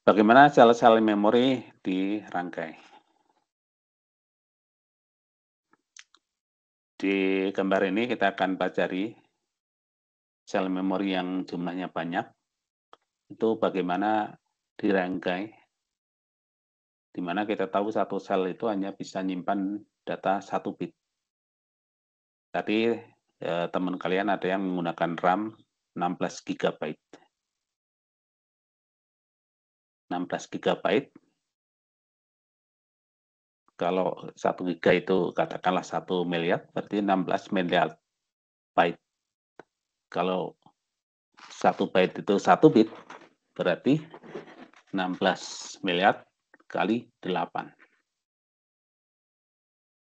Bagaimana sel-sel memori dirangkai? Di gambar ini kita akan pelajari sel memori yang jumlahnya banyak, itu bagaimana dirangkai, di mana kita tahu satu sel itu hanya bisa nyimpan data 1 bit. Tadi teman kalian ada yang menggunakan RAM 16 GB. 16 GB, kalau 1 giga itu katakanlah 1 miliar, berarti 16 miliar byte. Kalau 1 byte itu 1 bit, berarti 16 miliar kali 8.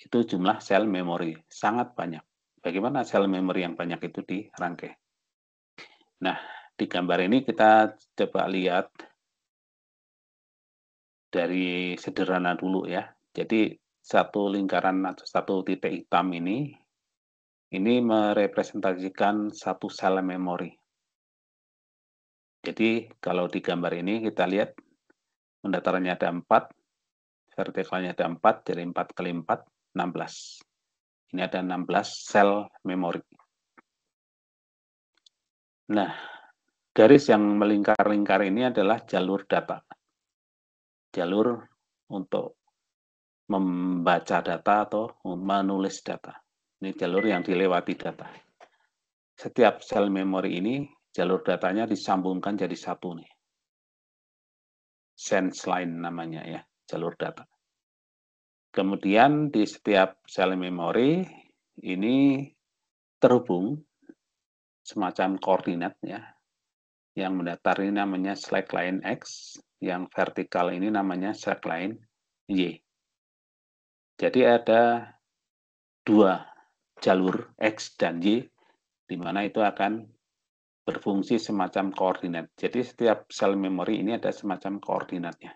Itu jumlah sel memori, sangat banyak. Bagaimana sel memori yang banyak itu dirangkai? Nah, di gambar ini kita coba lihat dari sederhana dulu ya. Jadi satu lingkaran atau satu titik hitam ini merepresentasikan satu sel memori. Jadi kalau di gambar ini kita lihat pendatarannya ada 4, vertikalnya ada 4, jadi 4 kali 4, 16. Ini ada 16 sel memori. Nah, garis yang melingkar-lingkar ini adalah jalur data. Jalur untuk membaca data atau menulis data. Ini jalur yang dilewati data. Setiap sel memori ini, jalur datanya disambungkan jadi satu nih. Sense line namanya ya, jalur data. Kemudian di setiap sel memori ini terhubung semacam koordinat ya. Yang mendatar ini namanya slack line X, yang vertikal ini namanya slack line Y. Jadi ada 2 jalur X dan Y, di mana itu akan berfungsi semacam koordinat. Jadi setiap sel memori ini ada semacam koordinatnya.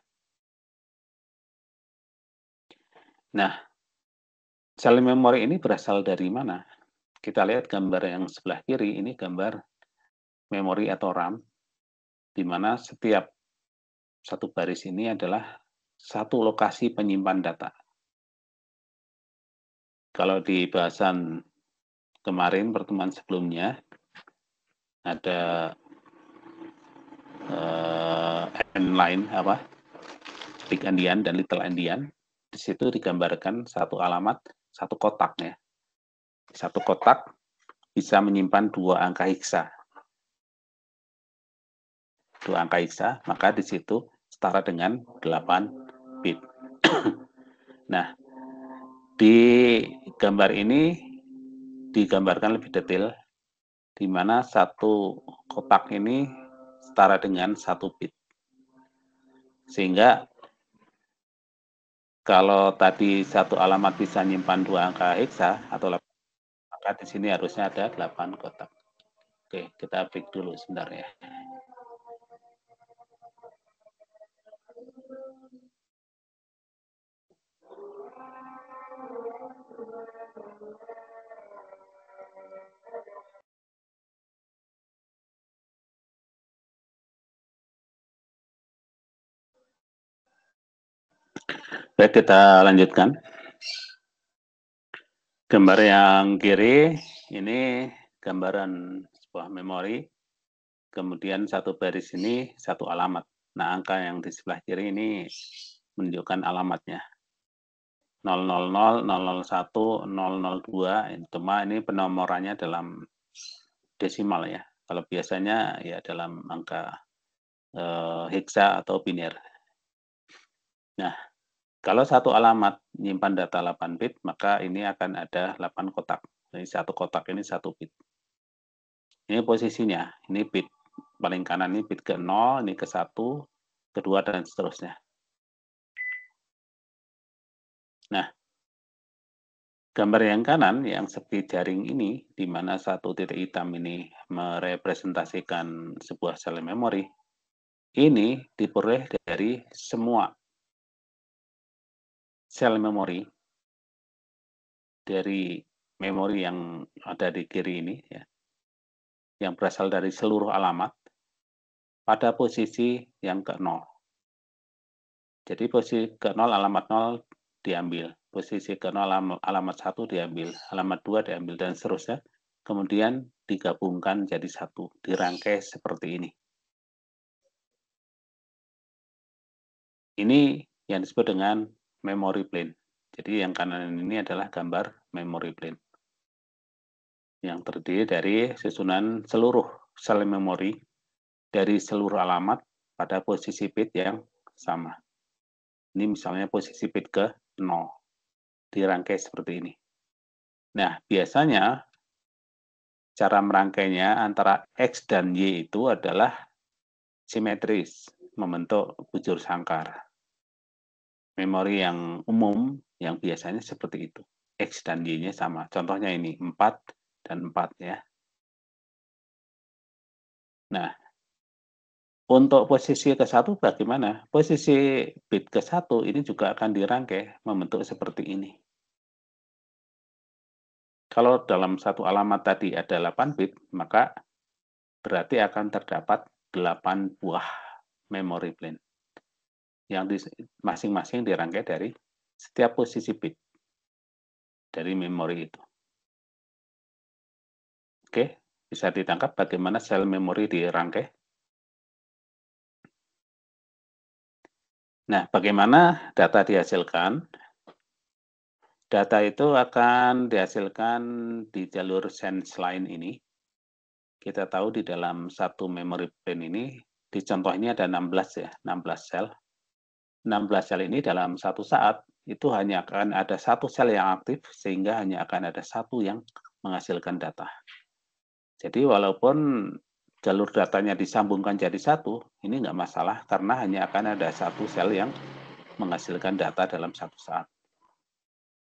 Nah, sel memori ini berasal dari mana? Kita lihat gambar yang sebelah kiri, ini gambar memori atau RAM, di mana setiap satu baris ini adalah satu lokasi penyimpan data. Kalau di bahasan kemarin, pertemuan sebelumnya, ada N-line, Big Endian dan Little Endian. Di situ digambarkan satu alamat, satu kotak ya. Satu kotak bisa menyimpan 2 angka heksa. 2 angka heksa, maka di situ setara dengan 8 bit. Nah, di gambar ini digambarkan lebih detail, di mana satu kotak ini setara dengan 1 bit. Sehingga kalau tadi satu alamat bisa nyimpan 2 angka heksa atau maka di sini harusnya ada 8 kotak. Oke, kita break dulu sebentar ya. Baik, kita lanjutkan. Gambar yang kiri ini gambaran sebuah memori, kemudian satu baris ini satu alamat. Nah, angka yang di sebelah kiri ini menunjukkan alamatnya. 000, 001, 002, cuma ini penomorannya dalam desimal ya. Kalau biasanya ya dalam angka heksa atau biner. Nah, kalau satu alamat menyimpan data 8 bit, maka ini akan ada 8 kotak. Jadi satu kotak ini 1 bit. Ini posisinya, ini bit paling kanan ini bit ke 0, ini ke 1, kedua, dan seterusnya. Nah, gambar yang kanan, yang seperti jaring ini, di mana satu titik hitam ini merepresentasikan sebuah sel memori, ini diperoleh dari semua sel memori dari memori yang ada di kiri ini, ya, yang berasal dari seluruh alamat pada posisi yang ke 0. Jadi posisi ke 0, alamat 0 diambil, posisi ke 0, alamat 1 diambil, alamat 2 diambil, dan seterusnya. Kemudian digabungkan jadi satu, dirangkai seperti ini. Ini yang disebut dengan memory plane. Jadi yang kanan ini adalah gambar memory plane yang terdiri dari susunan seluruh sel memori dari seluruh alamat pada posisi bit yang sama. Ini misalnya posisi bit ke 0, dirangkai seperti ini. Nah, biasanya cara merangkainya antara X dan Y itu adalah simetris, membentuk bujur sangkar. Memori yang umum yang biasanya seperti itu. X dan Y-nya sama. Contohnya ini 4 dan 4 ya. Nah, untuk posisi ke-1 bagaimana? Posisi bit ke-1 ini juga akan dirangkai membentuk seperti ini. Kalau dalam satu alamat tadi ada 8 bit, maka berarti akan terdapat 8 buah memory plane yang masing-masing dirangkai dari setiap posisi bit dari memori itu. Oke, bisa ditangkap bagaimana sel memori dirangkai? Nah, bagaimana data dihasilkan? Data itu akan dihasilkan di jalur sense line ini. Kita tahu di dalam satu memory plane ini, di contoh ini ada 16 ya, 16 sel. 16 sel ini dalam satu saat itu hanya akan ada satu sel yang aktif sehingga hanya akan ada satu yang menghasilkan data. Jadi walaupun jalur datanya disambungkan jadi satu, ini nggak masalah karena hanya akan ada satu sel yang menghasilkan data dalam satu saat.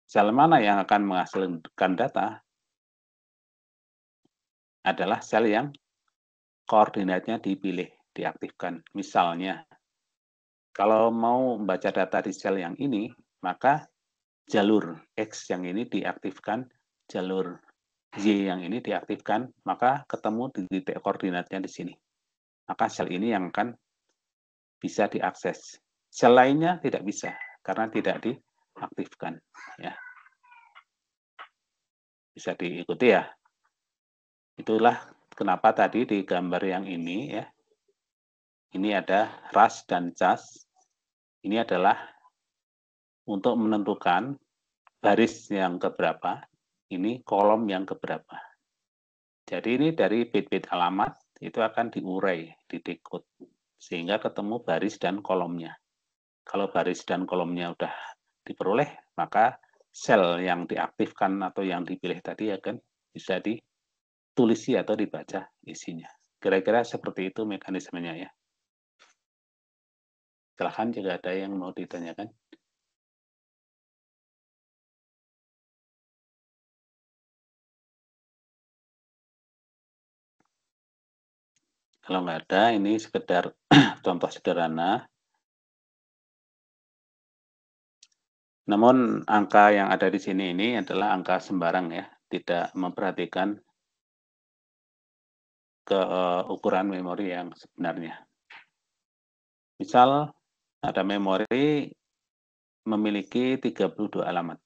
Sel mana yang akan menghasilkan data adalah sel yang koordinatnya dipilih, diaktifkan. Misalnya, kalau mau membaca data di sel yang ini, maka jalur X yang ini diaktifkan, jalur Y yang ini diaktifkan, maka ketemu di titik koordinatnya di sini. Maka sel ini yang akan bisa diakses. Sel lainnya tidak bisa, karena tidak diaktifkan. Ya. Bisa diikuti ya. Itulah kenapa tadi di gambar yang ini ya, ini ada ras dan cas. Ini adalah untuk menentukan baris yang keberapa, ini kolom yang keberapa. Jadi ini dari bit-bit alamat itu akan diurai, didekode, sehingga ketemu baris dan kolomnya. Kalau baris dan kolomnya udah diperoleh, maka sel yang diaktifkan atau yang dipilih tadi akan bisa ditulisi atau dibaca isinya. Kira-kira seperti itu mekanismenya ya. Silahkan jika ada yang mau ditanyakan. Kalau nggak ada, ini sekedar contoh sederhana. Namun angka yang ada di sini ini adalah angka sembarang ya, tidak memperhatikan ke ukuran memori yang sebenarnya. Misal ada memori memiliki 32 alamat.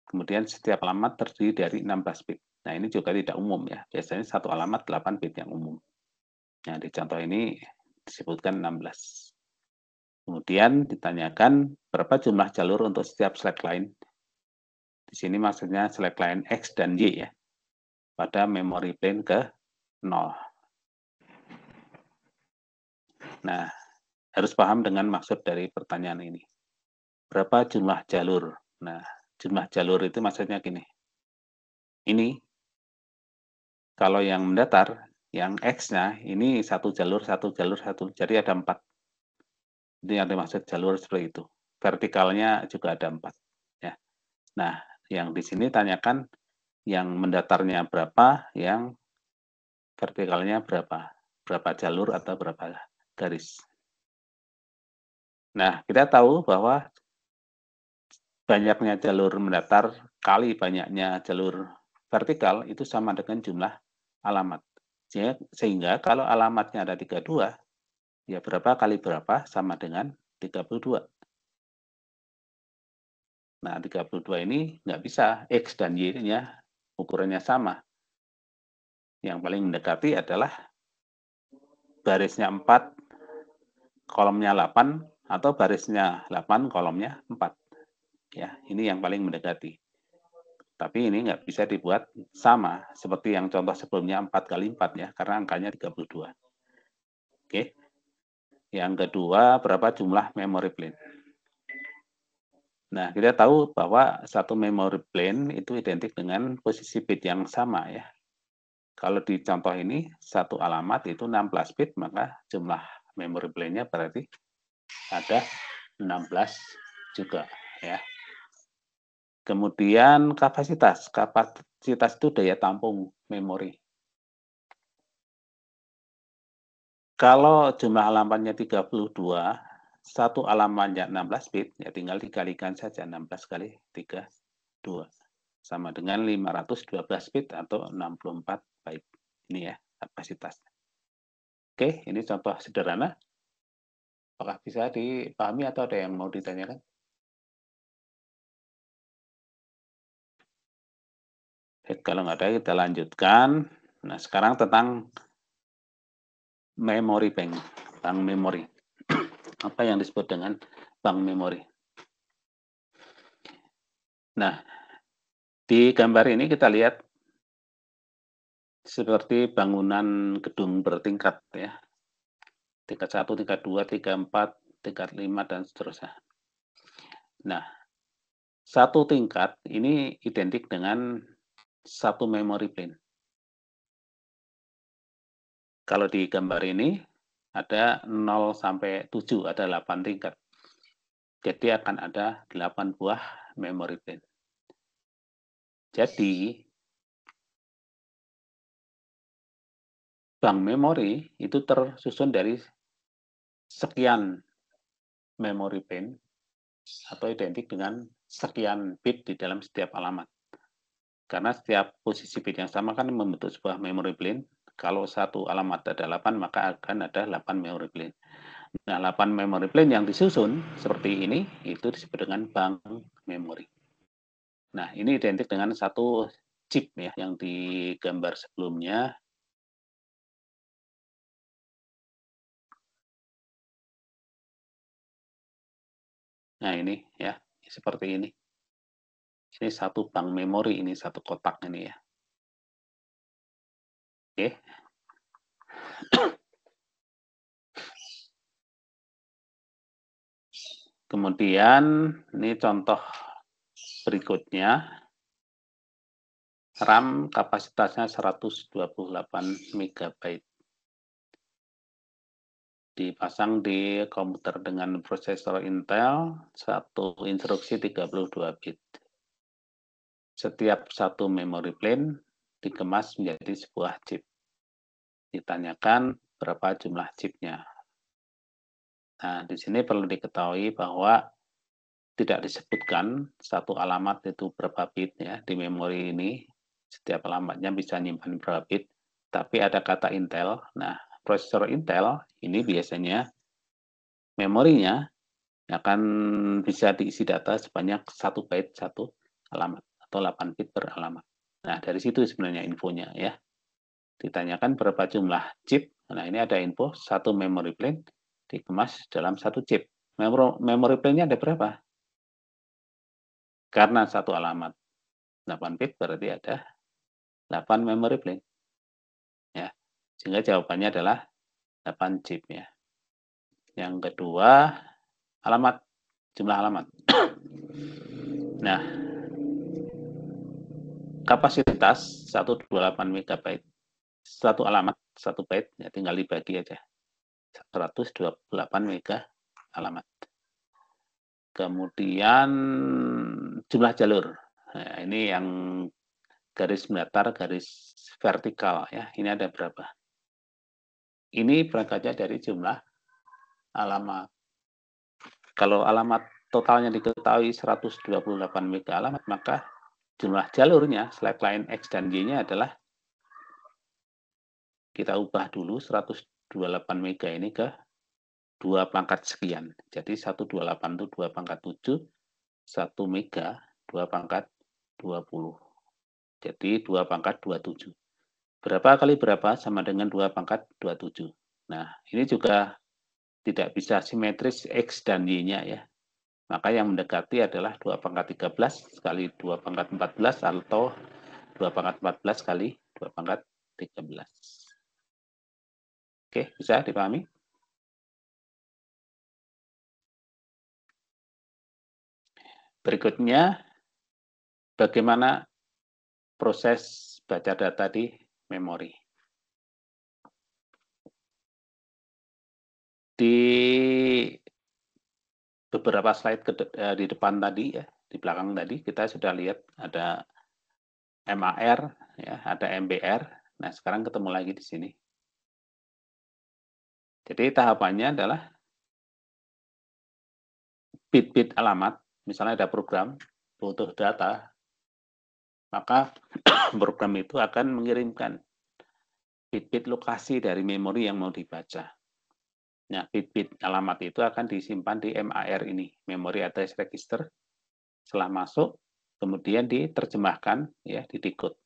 Kemudian setiap alamat terdiri dari 16 bit. Nah, ini juga tidak umum ya. Biasanya satu alamat 8 bit yang umum. Nah, di contoh ini disebutkan 16. Kemudian ditanyakan berapa jumlah jalur untuk setiap slackline. Di sini maksudnya slackline X dan Y ya. Pada memory plane ke 0. Nah, harus paham dengan maksud dari pertanyaan ini. Berapa jumlah jalur? Nah, jumlah jalur itu maksudnya gini. Ini, kalau yang mendatar, yang X-nya, ini satu jalur, satu jalur, satu. Jadi ada 4. Itu yang dimaksud jalur seperti itu. Vertikalnya juga ada 4. Ya. Nah, yang di sini tanyakan yang mendatarnya berapa, yang vertikalnya berapa. Berapa jalur atau berapa garis. Nah, kita tahu bahwa banyaknya jalur mendatar kali banyaknya jalur vertikal itu sama dengan jumlah alamat. Sehingga kalau alamatnya ada 32, ya berapa kali berapa sama dengan 32. Nah, 32 ini nggak bisa, X dan Y-nya ukurannya sama. Yang paling mendekati adalah barisnya 4, kolomnya 8, atau barisnya 8, kolomnya 4. Ya, ini yang paling mendekati. Tapi ini nggak bisa dibuat sama, seperti yang contoh sebelumnya 4 kali 4 ya, karena angkanya 32. Oke. Yang kedua, berapa jumlah memory plane? Nah, kita tahu bahwa satu memory plane itu identik dengan posisi bit yang sama ya. Kalau di contoh ini, satu alamat itu 16 bit, maka jumlah memory plane-nya berarti ada 16 juga ya. Kemudian kapasitas. Kapasitas itu daya tampung memori. Kalau jumlah alamatnya 32, satu alamatnya 16 bit, ya tinggal dikalikan saja 16 kali 32. Sama dengan 512 bit atau 64 byte. Ini ya kapasitas. Oke, ini contoh sederhana. Apakah bisa dipahami atau ada yang mau ditanyakan? Kalau nggak ada, kita lanjutkan. Nah, sekarang tentang memory bank, bank memori. Apa yang disebut dengan bank memori? Nah, di gambar ini kita lihat seperti bangunan gedung bertingkat ya. Tingkat 1, tingkat 2, tingkat 4, tingkat 5, dan seterusnya. Nah, satu tingkat ini identik dengan satu memory plane. Kalau di gambar ini ada 0 sampai 7, ada 8 tingkat. Jadi akan ada 8 buah memory plane. Jadi bank memori itu tersusun dari sekian memory plane atau identik dengan sekian bit di dalam setiap alamat. Karena setiap posisi bit yang sama kan membentuk sebuah memory plane. Kalau satu alamat ada 8, maka akan ada 8 memory plane. Nah, 8 memory plane yang disusun seperti ini, itu disebut dengan bank memori. Nah, ini identik dengan satu chip ya, yang di gambar sebelumnya. Nah, ini ya, seperti ini. Ini satu bank memori, ini satu kotak ini ya. Oke. Kemudian ini contoh berikutnya. RAM kapasitasnya 128 MB. Dipasang di komputer dengan prosesor Intel, satu instruksi 32 bit. Setiap satu memory plane dikemas menjadi sebuah chip. Ditanyakan berapa jumlah chipnya. Nah, di sini perlu diketahui bahwa tidak disebutkan satu alamat itu berapa bit ya di memori ini. Setiap alamatnya bisa nyimpan berapa bit, tapi ada kata Intel. Nah, prosesor Intel ini biasanya memorinya akan bisa diisi data sebanyak 1 byte satu alamat atau 8 bit per alamat. Nah, dari situ sebenarnya infonya ya. Ditanyakan berapa jumlah chip. Nah, ini ada info satu memory plane dikemas dalam satu chip. Memory plane-nya ada berapa? Karena satu alamat 8 bit berarti ada 8 memory plane. Ya. Sehingga jawabannya adalah 8 chip ya. Yang kedua, alamat, jumlah alamat. Nah, kapasitas 128 MB. Satu alamat, 1 byte, ya tinggal dibagi aja. 128 MB alamat. Kemudian jumlah jalur. Nah, ini yang garis datar, garis vertikal ya. Ini ada berapa? Ini berangkatnya dari jumlah alamat. Kalau alamat totalnya diketahui 128 MB alamat, maka jumlah jalurnya, slack line X dan Y-nya adalah kita ubah dulu 128 MB ini ke 2 pangkat sekian. Jadi 128 itu 2 pangkat 7, 1 mega 2 pangkat 20. Jadi 2 pangkat 27. Berapa kali berapa sama dengan 2 pangkat 27. Nah, ini juga tidak bisa simetris X dan Y-nya ya. Maka yang mendekati adalah 2 pangkat 13 kali 2 pangkat 14 atau 2 pangkat 14 kali 2 pangkat 13. Oke, bisa dipahami? Berikutnya, bagaimana proses baca data di memori. Di beberapa slide di depan tadi ya, di belakang tadi kita sudah lihat ada MAR, ya, ada MBR. Nah, sekarang ketemu lagi di sini. Jadi tahapannya adalah bit-bit alamat, misalnya ada program butuh data, maka program itu akan mengirimkan bit-bit lokasi dari memori yang mau dibaca. Nah, bit-bit alamat itu akan disimpan di MAR ini, Memory Address Register. Setelah masuk, kemudian diterjemahkan, ya, di decode.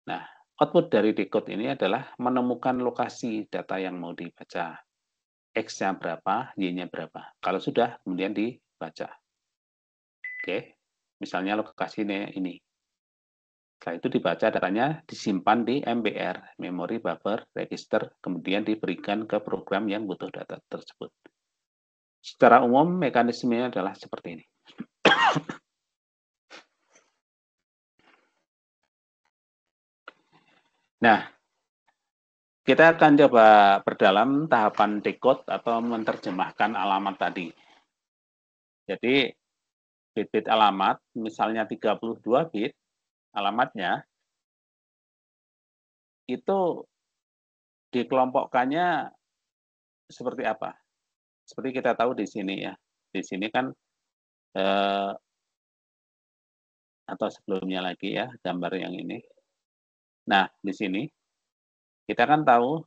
Nah, output dari decode ini adalah menemukan lokasi data yang mau dibaca. X-nya berapa, Y-nya berapa. Kalau sudah, kemudian dibaca. Oke, misalnya lokasinya ini. Setelah itu dibaca datanya disimpan di MBR, Memory Buffer Register, kemudian diberikan ke program yang butuh data tersebut. Secara umum, mekanismenya adalah seperti ini. Nah, kita akan coba berdalam tahapan decode atau menerjemahkan alamat tadi. Jadi, bit-bit alamat, misalnya 32 bit, alamatnya, itu dikelompokkannya seperti apa? Seperti kita tahu di sini ya. Di sini kan, atau sebelumnya lagi ya, gambar yang ini. Nah, di sini, kita kan tahu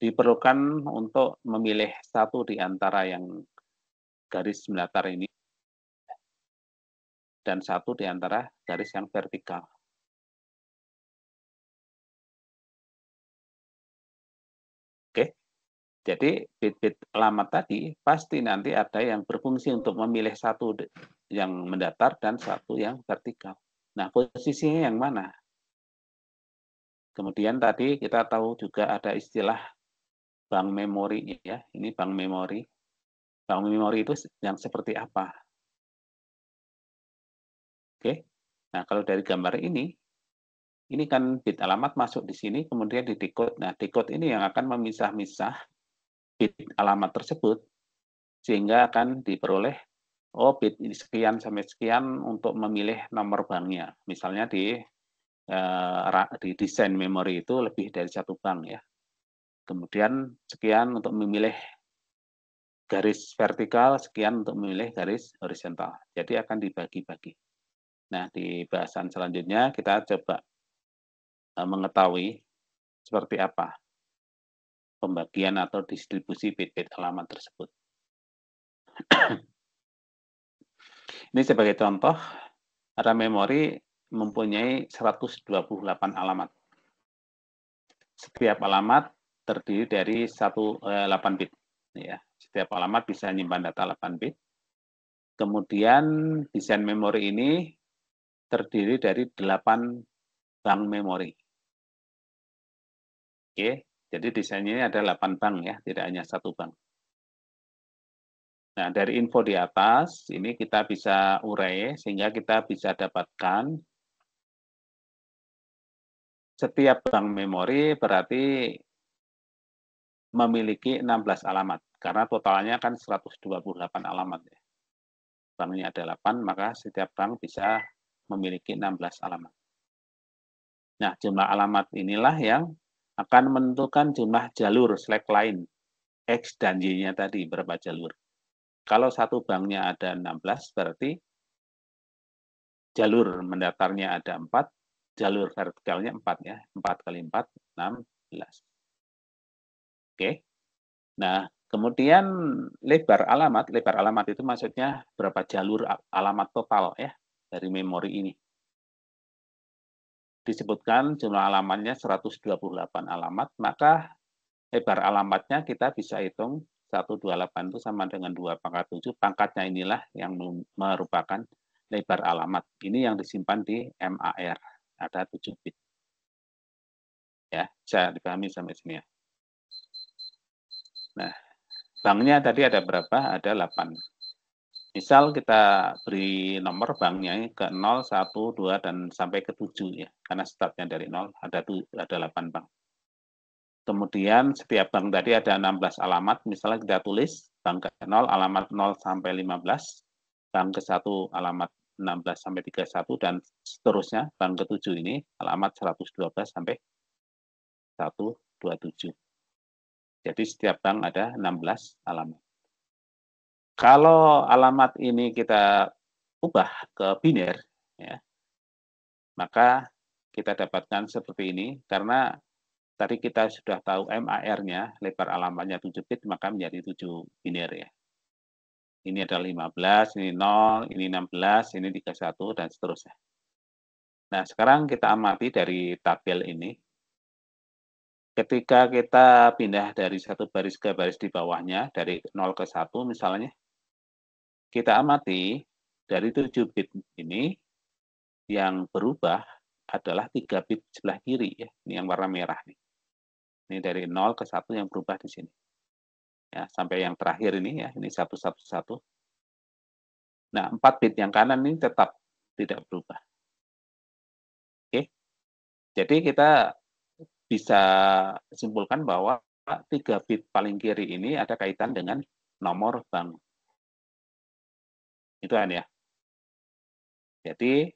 diperlukan untuk memilih satu di antara yang garis mendatar ini, dan satu di antara garis yang vertikal. Oke, jadi bit-bit alamat tadi pasti nanti ada yang berfungsi untuk memilih satu yang mendatar dan satu yang vertikal. Nah, posisinya yang mana? Kemudian tadi kita tahu juga ada istilah bank memori ya. Ini bank memori. Bank memori itu yang seperti apa? Oke. Nah, kalau dari gambar ini kan bit alamat masuk di sini, kemudian di decode. Nah, decode ini yang akan memisah-misah bit alamat tersebut, sehingga akan diperoleh, oh bit ini sekian sampai sekian untuk memilih nomor banknya. Misalnya di desain memori itu lebih dari satu bank ya. Kemudian sekian untuk memilih garis vertikal, sekian untuk memilih garis horizontal. Jadi akan dibagi-bagi. Nah, di bahasan selanjutnya kita coba mengetahui seperti apa pembagian atau distribusi bit-bit alamat tersebut. Ini sebagai contoh, ada memori mempunyai 128 alamat. Setiap alamat terdiri dari 8 bit. Ya, setiap alamat bisa menyimpan data 8 bit. Kemudian desain memori ini terdiri dari 8 bank memori. Oke, jadi desainnya ini ada 8 bank ya, tidak hanya satu bank. Nah, dari info di atas, ini kita bisa urai, sehingga kita bisa dapatkan setiap bank memori berarti memiliki 16 alamat, karena totalnya kan 128 alamat. Banknya ada 8, maka setiap bank bisa memiliki 16 alamat. Nah, jumlah alamat inilah yang akan menentukan jumlah jalur slackline X dan Y-nya tadi, berapa jalur. Kalau satu banknya ada 16, berarti jalur mendatarnya ada 4, jalur vertikalnya 4 ya. 4 kali 4, 16. Oke. Nah, kemudian lebar alamat itu maksudnya berapa jalur alamat total ya dari memori ini. Disebutkan jumlah alamatnya 128 alamat, maka lebar alamatnya kita bisa hitung 128 itu sama dengan 2 pangkat 7, pangkatnya inilah yang merupakan lebar alamat. Ini yang disimpan di MAR, ada 7 bit. Ya, bisa dipahami sampai sini ya. Nah, banknya tadi ada berapa? Ada 8. Misal kita beri nomor banknya ke 0, 1, 2, dan sampai ke 7 ya, karena startnya dari 0, ada 8 bank. Kemudian setiap bank tadi ada 16 alamat, misalnya kita tulis bank ke 0, alamat 0 sampai 15, bank ke 1 alamat 16 sampai 31, dan seterusnya bank ke 7 ini alamat 112 sampai 127. Jadi setiap bank ada 16 alamat. Kalau alamat ini kita ubah ke biner, ya, maka kita dapatkan seperti ini, karena tadi kita sudah tahu MAR-nya, lebar alamatnya 7 bit, maka menjadi 7 biner ya. Ini ada 15, ini 0, ini 16, ini 31, dan seterusnya. Nah, sekarang kita amati dari tabel ini. Ketika kita pindah dari satu baris ke baris di bawahnya, dari 0 ke 1 misalnya, kita amati dari 7 bit ini, yang berubah adalah 3 bit sebelah kiri ya. Ini yang warna merah nih. Ini dari 0 ke 1 yang berubah di sini. Ya, sampai yang terakhir ini ya, ini 111. Nah, 4 bit yang kanan ini tetap tidak berubah. Oke. Jadi kita bisa simpulkan bahwa 3 bit paling kiri ini ada kaitan dengan nomor bank. Itu kan ya. Jadi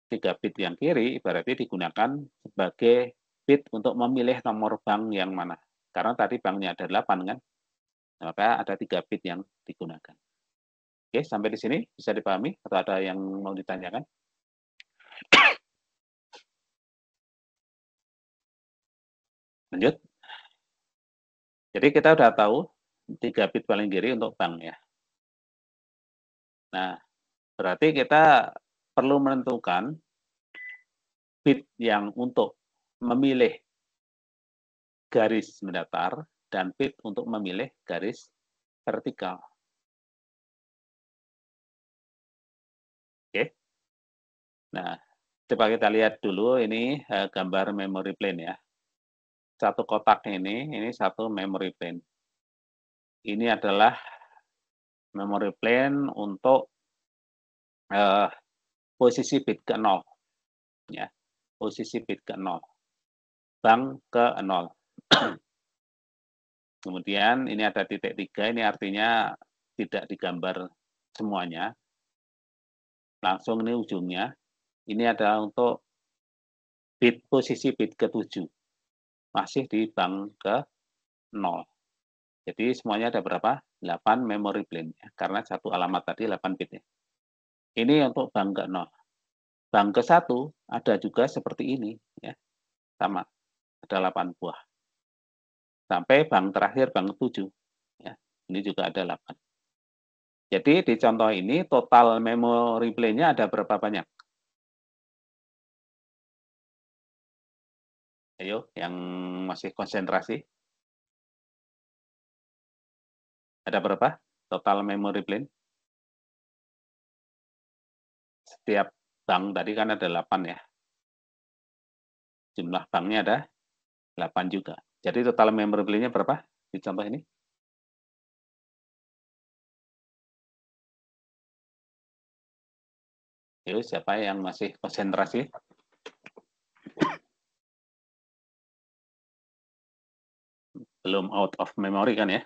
3 bit yang kiri berarti digunakan sebagai bit untuk memilih nomor bank yang mana. Karena tadi banknya ada 8 kan, maka ada 3 bit yang digunakan. Oke, sampai di sini bisa dipahami atau ada yang mau ditanyakan? Lanjut. Jadi kita udah tahu 3 bit paling kiri untuk bank ya. Nah, berarti kita perlu menentukan bit yang untuk memilih garis mendatar dan bit untuk memilih garis vertikal. Oke. Nah, coba kita lihat dulu ini gambar memory plane ya. Satu kotak ini satu memory plane. Ini adalah memory plane untuk posisi bit ke 0. Ya, posisi bit ke 0. Bank ke 0. Kemudian ini ada titik 3, ini artinya tidak digambar semuanya. Langsung ini ujungnya. Ini adalah untuk bit posisi bit ke-7. Masih di bank ke 0. Jadi semuanya ada berapa? 8 memory plane. Ya. Karena satu alamat tadi 8 bit. Ya. Ini untuk bank ke 0. Bank ke-1 ada juga seperti ini. Ya. Sama. Ada 8 buah. Sampai bank terakhir, bank ke-7. Ya. Ini juga ada 8. Jadi di contoh ini total memory plane-nya ada berapa banyak? Ayo, yang masih konsentrasi. Ada berapa total memory plane? Setiap bank tadi kan ada 8 ya. Jumlah banknya ada 8 juga. Jadi total memory plane-nya berapa di contoh ini? Ayo, siapa yang masih konsentrasi? Belum out of memory kan ya?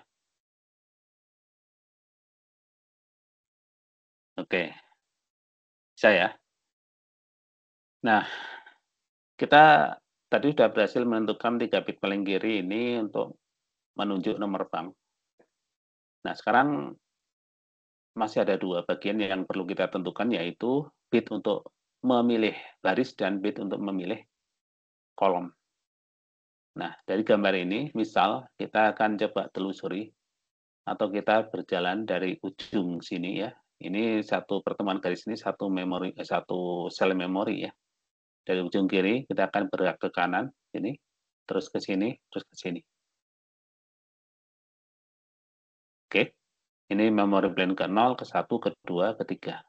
Oke, saya. Nah, kita tadi sudah berhasil menentukan 3 bit paling kiri ini untuk menunjuk nomor bank. Nah, sekarang masih ada 2 bagian yang perlu kita tentukan, yaitu bit untuk memilih baris dan bit untuk memilih kolom. Nah, dari gambar ini, misal kita akan coba telusuri atau kita berjalan dari ujung sini ya. Ini satu pertemuan garis ini satu sel memori ya. Dari ujung kiri kita akan bergerak ke kanan ini, terus ke sini, terus ke sini. Oke. Ini memori plan ke 0, ke 1, ke 2, ke 3.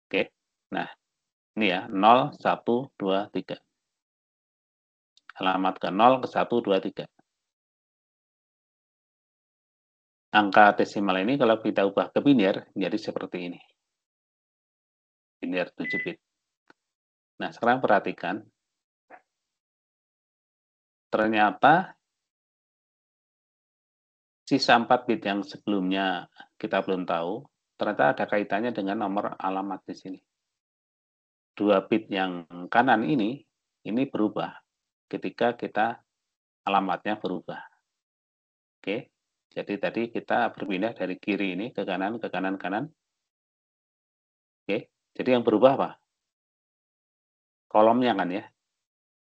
Oke. Nah, ini ya 0, 1, 2, 3. Alamat ke 0, ke 1, 2, 3. Angka desimal ini kalau kita ubah ke biner menjadi seperti ini. Biner 7 bit. Nah, sekarang perhatikan. Ternyata sisa 4 bit yang sebelumnya kita belum tahu, ternyata ada kaitannya dengan nomor alamat di sini. 2 bit yang kanan ini berubah ketika kita alamatnya berubah. Oke, jadi tadi kita berpindah dari kiri ini ke kanan, ke kanan, kanan. Oke, jadi yang berubah apa? Kolomnya kan ya.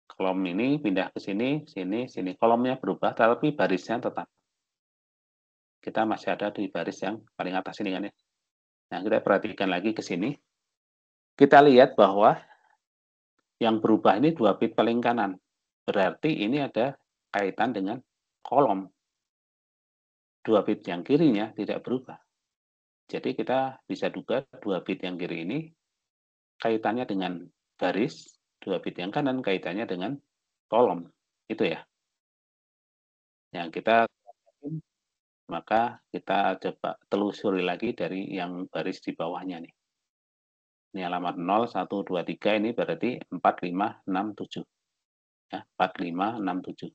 Kolom ini pindah ke sini, sini, sini. Kolomnya berubah, tapi barisnya tetap. Kita masih ada di baris yang paling atas ini kan ya. Nah, kita perhatikan lagi ke sini. Kita lihat bahwa yang berubah ini 2 bit paling kanan. Berarti ini ada kaitan dengan kolom. 2 bit yang kirinya tidak berubah. Jadi kita bisa duga 2 bit yang kiri ini kaitannya dengan baris, 2 bit yang kanan kaitannya dengan kolom. Itu ya. Yang kita maka kita coba telusuri lagi dari yang baris di bawahnya nih. Ini alamat 0, 1, 2, 3 ini berarti 4, 5, 6, 7. Ya, 4, 5, 6, 7.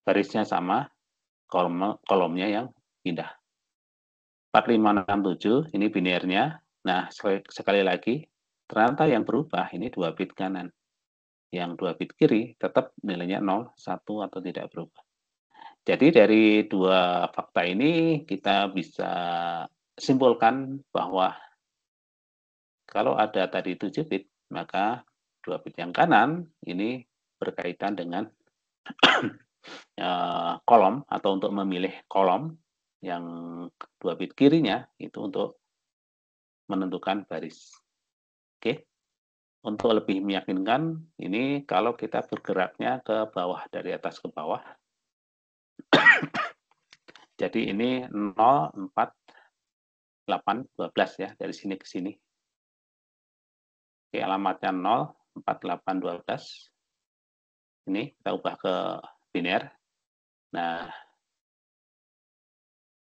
Barisnya sama, kolomnya yang pindah. 4, 5, 6, 7 ini binarnya. Nah, sekali lagi, ternyata yang berubah ini 2 bit kanan. Yang 2 bit kiri tetap nilainya 0, 1, atau tidak berubah. Jadi dari dua fakta ini kita bisa simpulkan bahwa kalau ada tadi 7 bit, maka 2 bit yang kanan ini berkaitan dengan kolom atau untuk memilih kolom, yang 2 bit kirinya itu untuk menentukan baris. Oke. Untuk lebih meyakinkan, ini kalau kita bergeraknya ke bawah, dari atas ke bawah. Jadi ini 0, 4, 8, 12 ya, dari sini ke sini. Oke, alamatnya 0, 4, 8, 12. Ini kita ubah ke biner. Nah,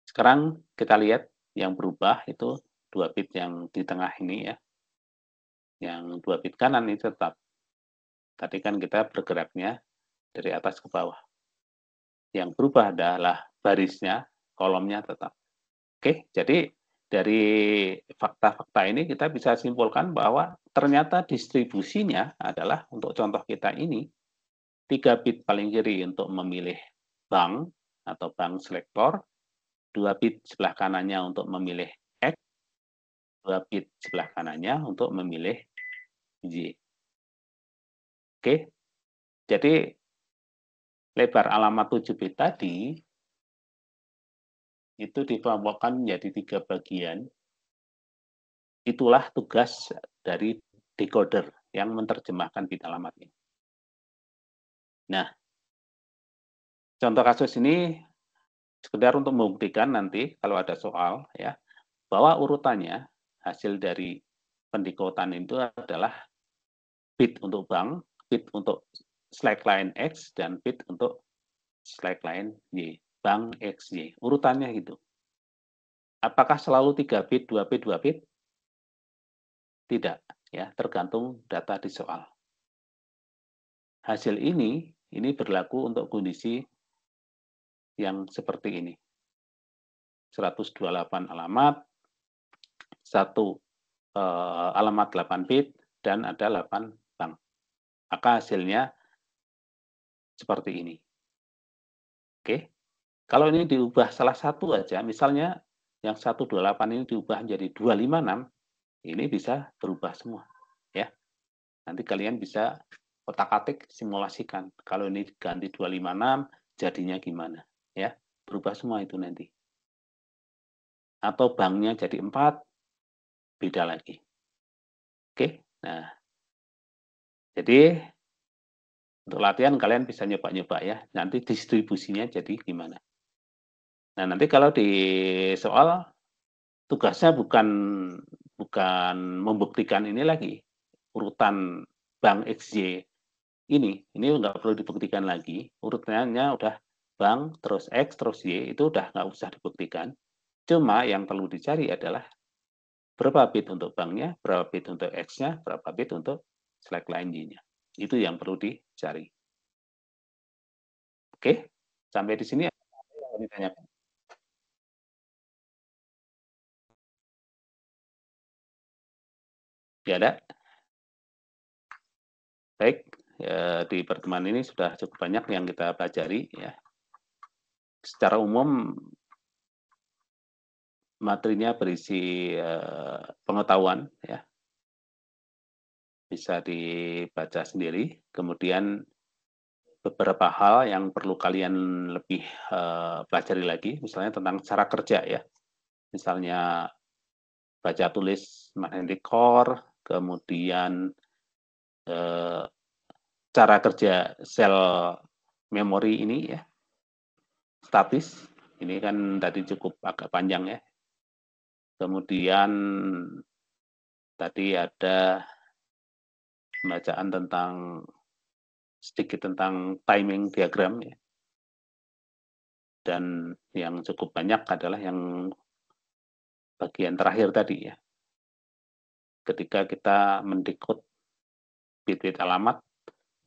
sekarang kita lihat yang berubah itu 2 bit yang di tengah ini ya. Yang 2 bit kanan ini tetap. Tadi kan kita bergeraknya dari atas ke bawah. Yang berubah adalah barisnya, kolomnya tetap. Oke, jadi dari fakta-fakta ini kita bisa simpulkan bahwa ternyata distribusinya adalah untuk contoh kita ini 3 bit paling kiri untuk memilih bank atau bank selektor, 2 bit sebelah kanannya untuk memilih X, 2 bit sebelah kanannya untuk memilih Y. Oke, jadi lebar alamat 7 bit tadi itu dikelompokkan menjadi 3 bagian. Itulah tugas dari decoder yang menerjemahkan bit alamat ini. Nah, contoh kasus ini sekedar untuk membuktikan nanti kalau ada soal ya, bahwa urutannya hasil dari pendekodan itu adalah bit untuk bank, bit untuk slackline X, dan bit untuk slackline Y. Bank X, Y. Urutannya gitu. Apakah selalu 3 bit, 2 bit, 2 bit? Tidak, ya, tergantung data di soal. Hasil ini berlaku untuk kondisi yang seperti ini. 128 alamat, 1 alamat 8 bit, dan ada 8 bank. Maka hasilnya seperti ini. Oke. Kalau ini diubah salah satu aja, misalnya yang 128 ini diubah menjadi 256, ini bisa berubah semua. Ya. Nanti kalian bisa otak-atik, simulasikan. Kalau ini diganti 256, jadinya gimana, ya. Berubah semua itu nanti. Atau banknya jadi 4, beda lagi. Oke, nah, jadi untuk latihan kalian bisa nyoba-nyoba ya, nanti distribusinya jadi gimana. Nah, nanti kalau di soal, tugasnya bukan bukan membuktikan ini lagi, urutan bank XY ini nggak perlu dibuktikan lagi, urutannya udah bank, terus X, terus Y, itu udah nggak usah dibuktikan. Cuma yang perlu dicari adalah berapa bit untuk banknya, berapa bit untuk X-nya, berapa bit untuk slackline Y-nya. Itu yang perlu dicari. Oke, sampai di sini apa yang mau ditanyakan? Ya ada? Baik, di pertemuan ini sudah cukup banyak yang kita pelajari ya. Secara umum materinya berisi pengetahuan ya, bisa dibaca sendiri. Kemudian beberapa hal yang perlu kalian lebih pelajari lagi, misalnya tentang cara kerja ya, misalnya baca tulis magnetic core, kemudian eh, cara kerja sel memori ini ya, statis. Ini kan tadi cukup agak panjang ya. Kemudian tadi ada pembacaan tentang sedikit tentang timing diagram ya. Dan yang cukup banyak adalah yang bagian terakhir tadi ya. Ketika kita mendekode bit-bit alamat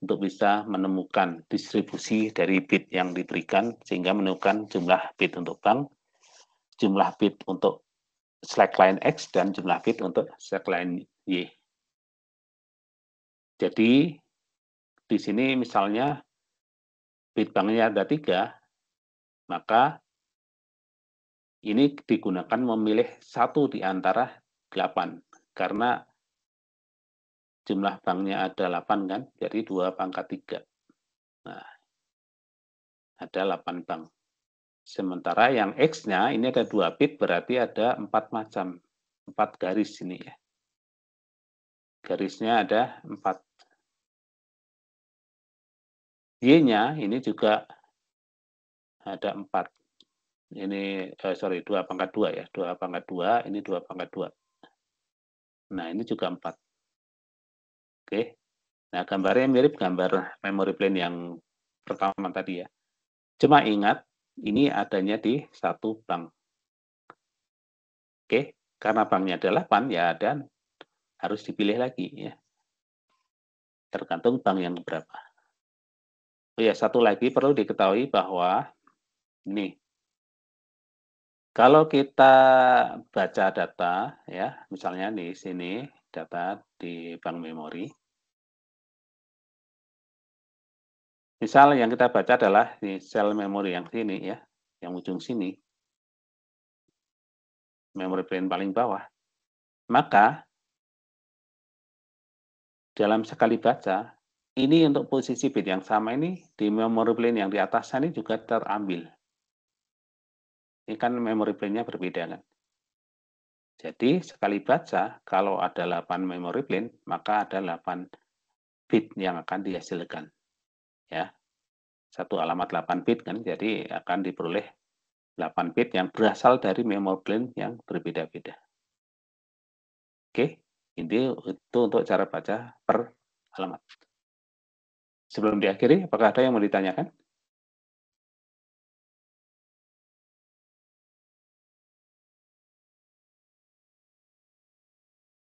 untuk bisa menemukan distribusi dari bit yang diberikan sehingga menemukan jumlah bit untuk bank, jumlah bit untuk slackline X, dan jumlah bit untuk slackline Y. Jadi di sini misalnya bit banknya ada 3, maka ini digunakan memilih satu di antara 8. Karena jumlah banknya ada 8 kan, jadi 2 pangkat 3. Nah, ada 8 bank. Sementara yang X-nya ini ada 2 bit, berarti ada 4 macam. 4 garis ini ya. Garisnya ada 4. Y-nya ini juga ada 4. Ini, sorry, 2 pangkat 2 ya. 2 pangkat 2, ini 2 pangkat 2. Nah, ini juga 4. Oke. Nah, gambarnya mirip gambar memory plane yang pertama tadi ya. Cuma ingat, ini adanya di satu bank. Oke, karena banknya ada 8, ya dan harus dipilih lagi ya. Tergantung bank yang berapa. Oh ya, satu lagi perlu diketahui bahwa ini, kalau kita baca data ya, misalnya di sini data di bank memori. Misal yang kita baca adalah di sel memori yang sini ya, yang ujung sini, memori plane paling bawah. Maka dalam sekali baca, ini untuk posisi bit yang sama ini di memory plane yang di atas ini juga terambil. Ini kan memory plane-nya berbeda kan. Jadi sekali baca, kalau ada 8 memory plane, maka ada 8 bit yang akan dihasilkan. Ya, satu alamat 8 bit kan, jadi akan diperoleh 8 bit yang berasal dari memory plane yang berbeda-beda. Oke, ini itu untuk cara baca per alamat. Sebelum diakhiri, apakah ada yang mau ditanyakan?